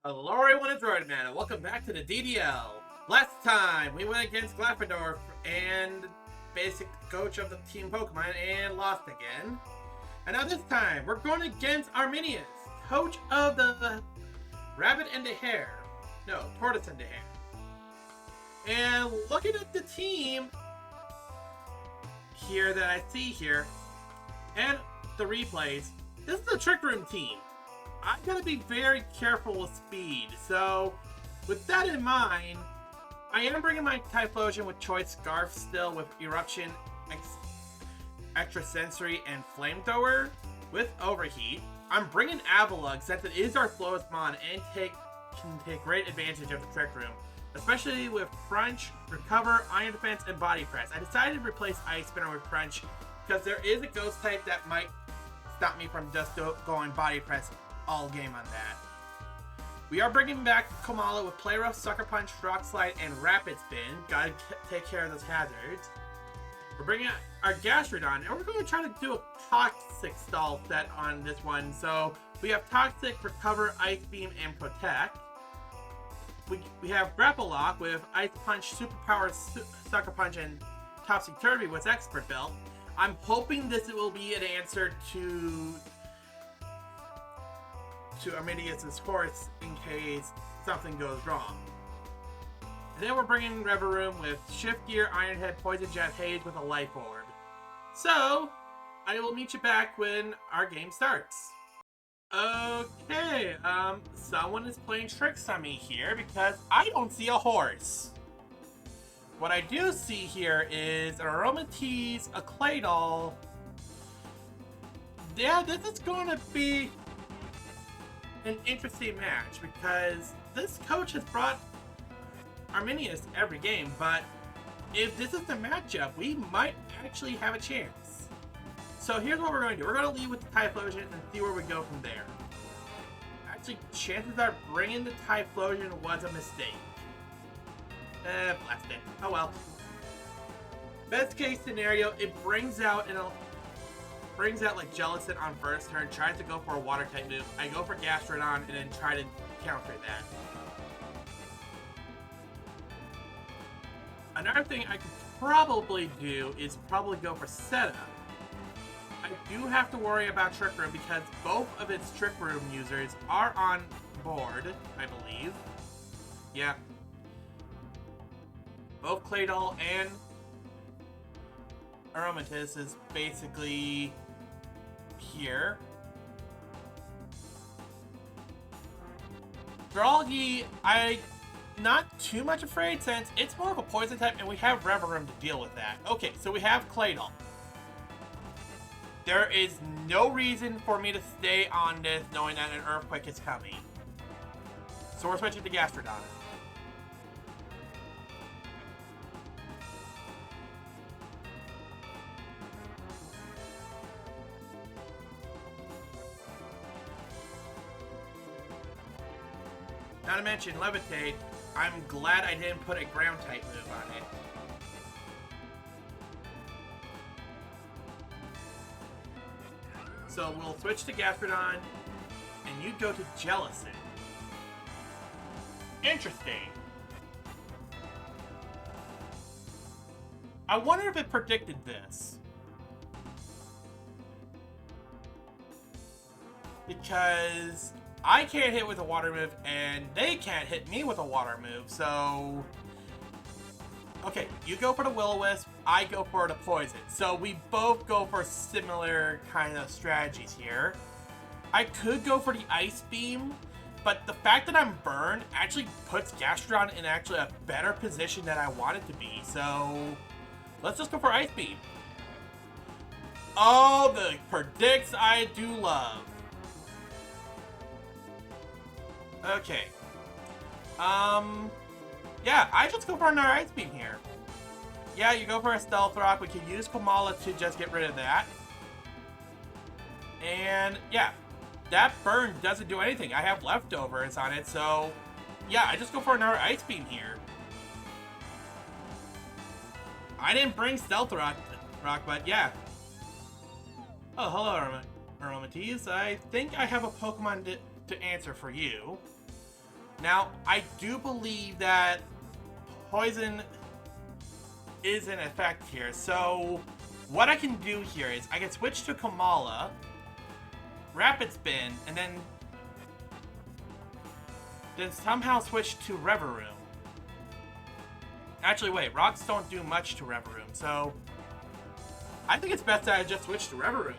Hello everyone, it's Rockruff, and welcome back to the DDL. Last time, we went against Glyffindor and basic coach of the team Pokemon and lost again. And now this time, we're going against Armenius, coach of the Rabbit and the Hare. No, Tortoise and the Hare. And looking at the team here that I see here, and the replays, this is the Trick Room team. I gotta be very careful with speed, so with that in mind, I am bringing my Typhlosion with Choice Scarf still with Eruption, Extrasensory, and Flamethrower with Overheat. I'm bringing Avalugg since it is our slowest mon and can take great advantage of the Trick Room, especially with Crunch, Recover, Iron Defense, and Body Press. I decided to replace Ice Spinner with Crunch because there is a Ghost type that might stop me from just going Body Press all game on that. We are bringing back Komala with Play Rough, Sucker Punch, Rock Slide, and Rapid Spin. Gotta take care of those hazards. We're bringing our Gastrodon, and we're going to try to do a Toxic stall set on this one. So we have Toxic, Recover, Ice Beam, and Protect. We have Grapple Lock with Ice Punch, Superpower, Sucker Punch, and Topsy-Turvy with Expert Belt. I'm hoping this will be an answer to Arminius' horse in case something goes wrong. And then we're bringing Reverum with Shift Gear, Iron Head, Poison Jet, Haze with a Life Orb. So, I will meet you back when our game starts. Okay, someone is playing tricks on me here because I don't see a horse. What I do see here is an Aromatisse, a Claydol. Yeah, this is going to be an interesting match because this coach has brought Arminius every game, but if this is the matchup, we might actually have a chance. So here's what we're going to do. We're going to lead with the Typhlosion and see where we go from there. Actually, chances are bringing the Typhlosion was a mistake. Blast it. Oh well. Best case scenario, it brings out like Jellicent on first turn, tries to go for a water type move. I go for Gastrodon and then try to counter that. Another thing I could probably do is probably go for Setup. I do have to worry about Trick Room because both of its Trick Room users are on board, I believe. Yeah. Both Claydol and Aromatisse is basically here. Dralgi, I'm not too much afraid since it's more of a poison type and we have Reverum to deal with that. Okay, so we have Claydol. There is no reason for me to stay on this knowing that an Earthquake is coming. So we're switching to Gastrodon. Not to mention Levitate, I'm glad I didn't put a ground type move on it. So we'll switch to Gastrodon, and you go to Jellicent. Interesting. I wonder if it predicted this. Because I can't hit with a water move, and they can't hit me with a water move, so... Okay, you go for the Will-O-Wisp, I go for the Poison. So we both go for similar kind of strategies here. I could go for the Ice Beam, but the fact that I'm burned actually puts Gastrodon in actually a better position than I want it to be, so... Let's just go for Ice Beam. Oh, the predicts I do love. Okay. Yeah, I just go for another Ice Beam here. Yeah, you go for a Stealth Rock. We could use Komala to just get rid of that. And, yeah. That burn doesn't do anything. I have leftovers on it, so... Yeah, I just go for another Ice Beam here. I didn't bring Stealth Rock, but yeah. Oh, hello, Aromatisse. I think I have a Pokemon to answer for you. Now, I do believe that poison is in effect here, so what I can do here is I can switch to Kamala, Rapid Spin, and then somehow switch to Reverum. Actually, wait, rocks don't do much to Reverum, so I think it's best that I just switch to Reverum.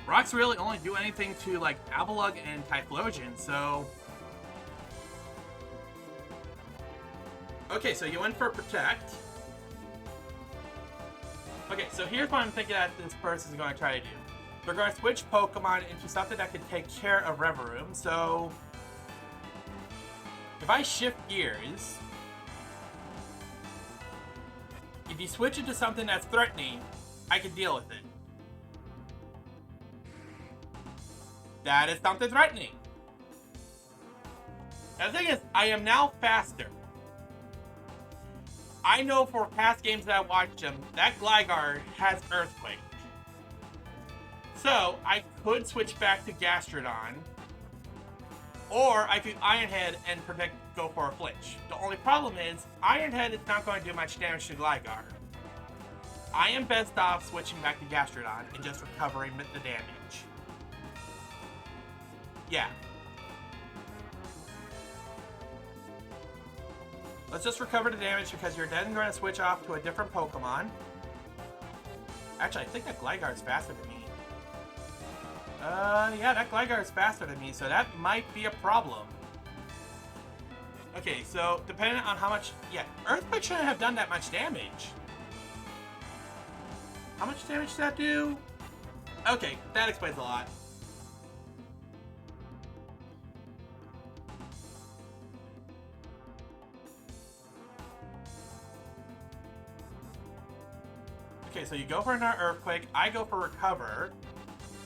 Rocks really only do anything to, like, Avalugg and Typhlosion, so... Okay, so you went for Protect. Okay, so here's what I'm thinking that this person is going to try to do. They're going to switch Pokemon into something that can take care of Reverum, so... If I shift gears... If you switch into something that's threatening, I can deal with it. That is something threatening. Now the thing is, I am now faster. I know for past games that I watched them, that Gligar has Earthquake. So, I could switch back to Gastrodon, or I could Iron Head and go for a flinch. The only problem is, Iron Head is not going to do much damage to Gligar. I am best off switching back to Gastrodon and just recovering the damage. Yeah. Let's just recover the damage because you're then going to switch off to a different Pokemon. Actually, I think that Gligar is faster than me. Yeah, that Gligar is faster than me, so that might be a problem. Okay, so depending on how much... Yeah, Earthquake shouldn't have done that much damage. How much damage did that do? Okay, that explains a lot. Okay, so you go for another Earthquake, I go for Recover,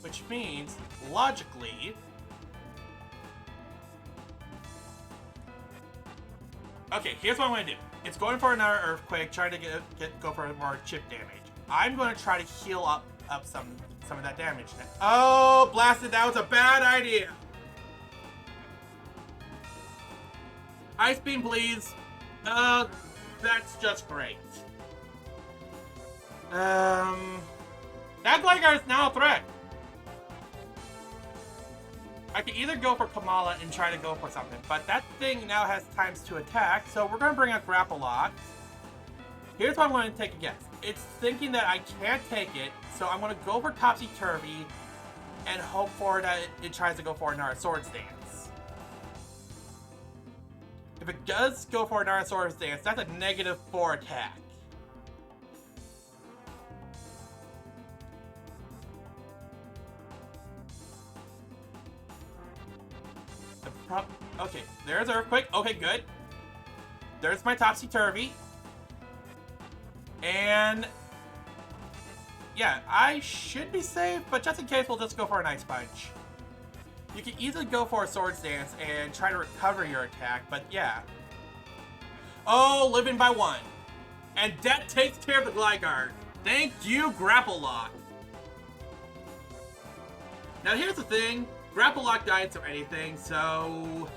which means, logically... Okay, here's what I'm going to do. It's going for another Earthquake, trying to go for more chip damage. I'm going to try to heal up some of that damage. Oh, blasted, that was a bad idea! Ice Beam, please. That's just great. That Gligar is now a threat. I can either go for Kamala and try to go for something, but that thing now has times to attack, so we're going to bring out Grapple Lock. Here's what I'm going to take a guess. It's thinking that I can't take it, so I'm going to go for Topsy-Turvy and hope for that it tries to go for another Swords Dance. If it does go for another Swords Dance, that's a -4 attack. Okay, there's Earthquake. Okay, good. There's my Topsy-Turvy. And... yeah, I should be safe, but just in case, we'll just go for an Ice Punch. You can easily go for a Swords Dance and try to recover your attack, but yeah. Oh, living by 1. And that takes care of the Gligar. Thank you, Grapple Lock. Now here's the thing. Grapple Lock died or anything, so...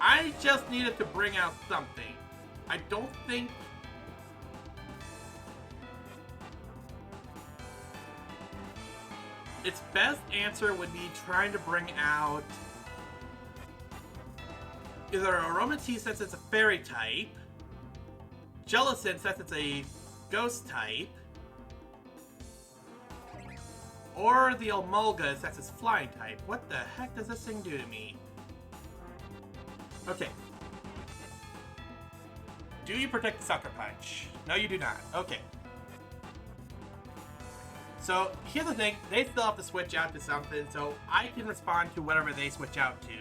I just needed to bring out something. I don't think... its best answer would be trying to bring out... either Aromatisse since it's a Fairy type, Jellicent since it's a Ghost type, or the Emolga since it's Flying type. What the heck does this thing do to me? Okay. Do you protect the Sucker Punch? No, you do not. Okay. So, here's the thing. They still have to switch out to something, so I can respond to whatever they switch out to.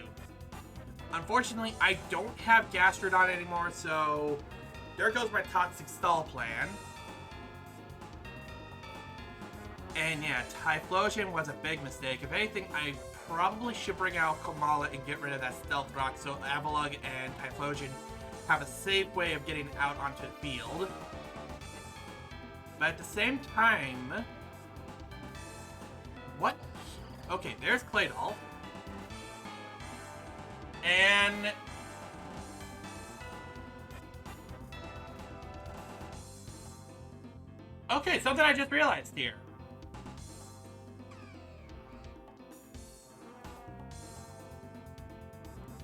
Unfortunately, I don't have Gastrodon anymore, so there goes my Toxic Stall plan. And yeah, Typhlosion was a big mistake. If anything, I probably should bring out Kamala and get rid of that Stealth Rock so Avalugg and Typhlosion have a safe way of getting out onto the field. But at the same time, What? Okay, there's Claydol. And... okay, something I just realized here.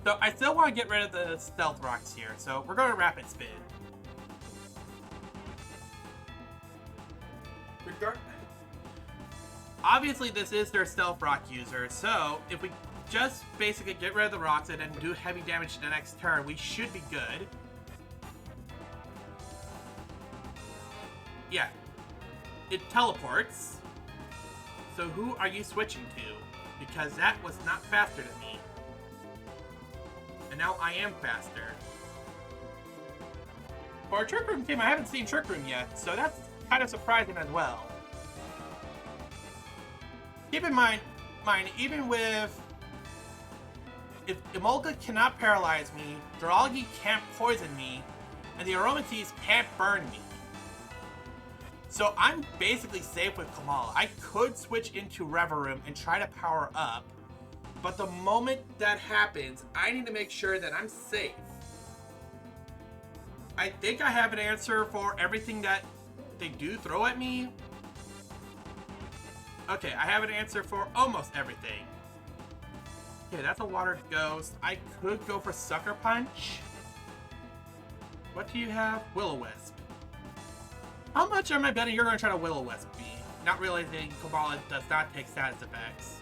So I still want to get rid of the stealth rocks here, so we're going to rapid spin. Obviously, this is their stealth rock user, so if we just basically get rid of the rocks and then do heavy damage the next turn, we should be good. Yeah. It teleports. So who are you switching to? Because that was not faster than me. And now I am faster. For a Trick Room team, I haven't seen Trick Room yet, so that's kind of surprising as well. Keep in mind, even with... if Emolga cannot paralyze me, Dralgi can't poison me, and the Aromateas can't burn me. So I'm basically safe with Kamal. I could switch into Reverum and try to power up, but the moment that happens, I need to make sure that I'm safe. I think I have an answer for everything that they do throw at me. Okay, I have an answer for almost everything. Okay, that's a Water Ghost. I could go for Sucker Punch. What do you have? Will-O-Wisp. How much am I betting you're going to try to Will-O-Wisp me? Not realizing Kabbalah does not take status effects.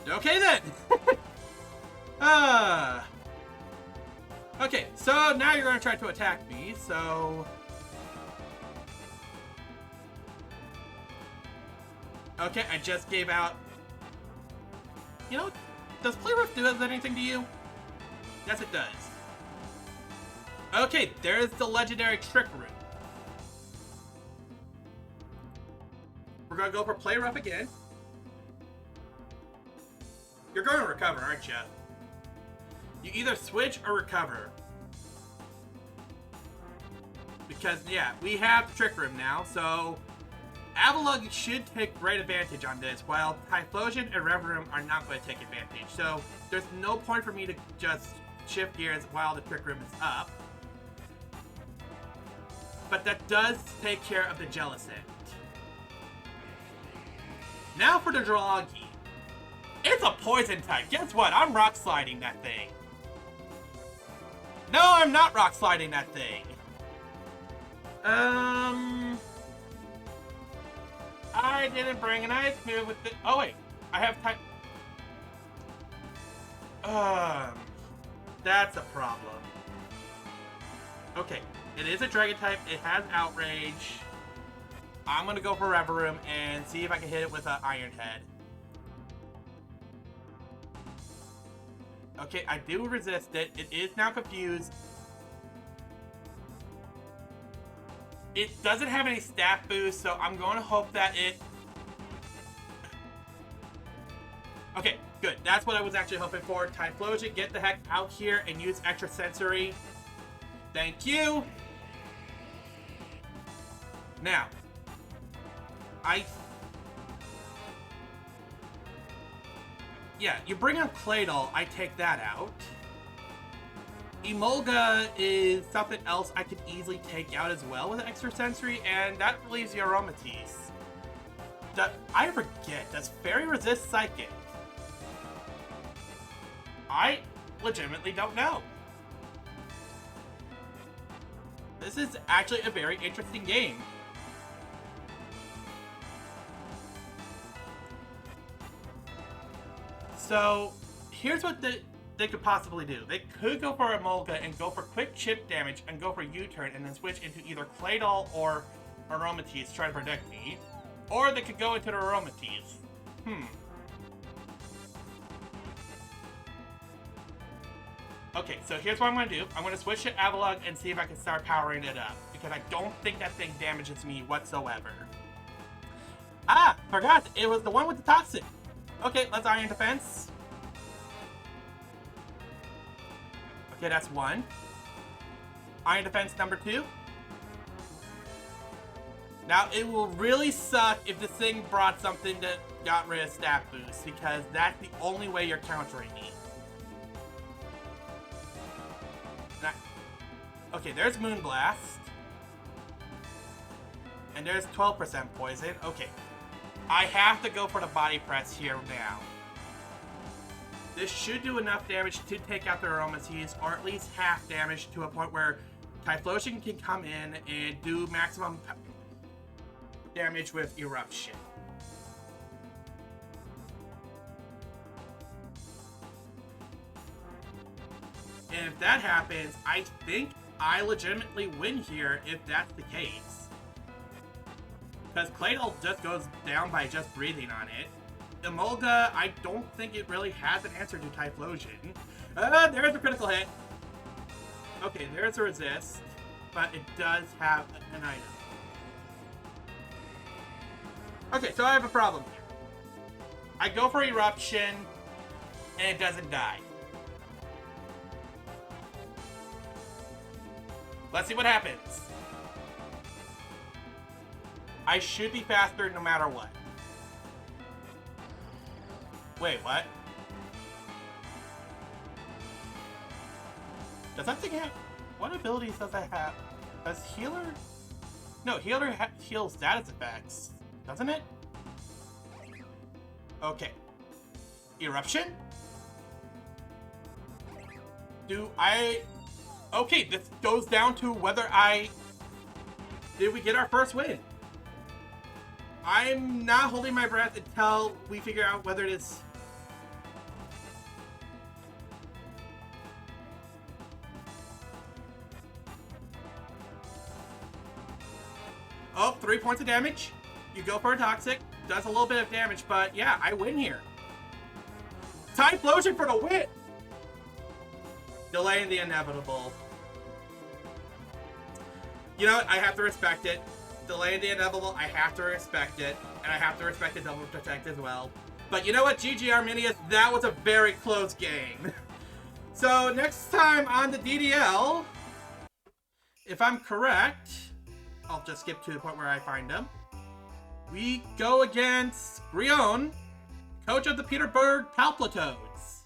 Okay then! Okay, so now you're going to try to attack me, so... okay, I just gave out... you know, does Playrough do anything to you? Yes, it does. Okay, there's the legendary Trick Room. We're going to go for Play Rough again. You're going to recover, aren't you? You either switch or recover. Because, yeah, we have Trick Room now, so... Avalugg should take great advantage on this, while Typhlosion and Reverum are not going to take advantage. So, there's no point for me to just shift gears while the Trick Room is up. But that does take care of the Jellicent. Now for the Dralgi. It's a poison type. Guess what? I'm rock sliding that thing. No, I'm not rock sliding that thing. I didn't bring an ice move with the... oh, wait. I have type... that's a problem. Okay. It is a dragon type. It has outrage. I'm going to go for Reverum and see if I can hit it with an Iron Head. Okay, I do resist it. It is now confused. It doesn't have any stat boost, so I'm going to hope that it... okay, good. That's what I was actually hoping for. Typhlosion, get the heck out here and use extra sensory. Thank you. Now, yeah, you bring up Claydol, I take that out. Emolga is something else I could easily take out as well with extra sensory, and that leaves the Aromateas. I forget, does Fairy resist Psychic? I legitimately don't know. This is actually a very interesting game. So, here's what they could possibly do. They could go for Emolga and go for quick chip damage and go for U-turn and then switch into either Claydol or Aromateas to try to protect me. Or they could go into the Aromateas. Okay, so here's what I'm going to do. I'm going to switch to Avalugg and see if I can start powering it up. Because I don't think that thing damages me whatsoever. Ah! Forgot! It was the one with the Toxic! Okay, let's Iron Defense. Okay, that's one. Iron Defense number 2. Now, it will really suck if this thing brought something that got rid of stat boost, because that's the only way you're countering me. Now, okay, there's Moonblast. And there's 12% poison. Okay. I have to go for the body press here now. This should do enough damage to take out the Aroma Seeds, or at least half damage to a point where Typhlosion can come in and do maximum damage with Eruption. And if that happens, I think I legitimately win here if that's the case. Because Claydol just goes down by just breathing on it. Emolga, I don't think it really has an answer to Typhlosion. There's a critical hit. Okay, there's a resist, but it does have an item. Okay, so I have a problem here. I go for Eruption, and it doesn't die. Let's see what happens. I should be faster no matter what. Wait, what? Does that thing have... What abilities does that have? Does Healer... No, Healer heals status effects, doesn't it? Okay. Eruption? Do I... Okay, this goes down to whether I... Did we get our first win? I'm not holding my breath until we figure out whether it is... Oh, 3 points of damage. You go for a Toxic. Does a little bit of damage, but yeah, I win here. Typhlosion for the win! Delaying the inevitable. You know what? I have to respect it. Delaying the inevitable, I have to respect it. And I have to respect the double protect as well. But you know what, GG Armenius, that was a very close game. So next time on the DDL, if I'm correct, I'll just skip to the point where I find him. We go against Grion, coach of the Petersburg Palplatoads.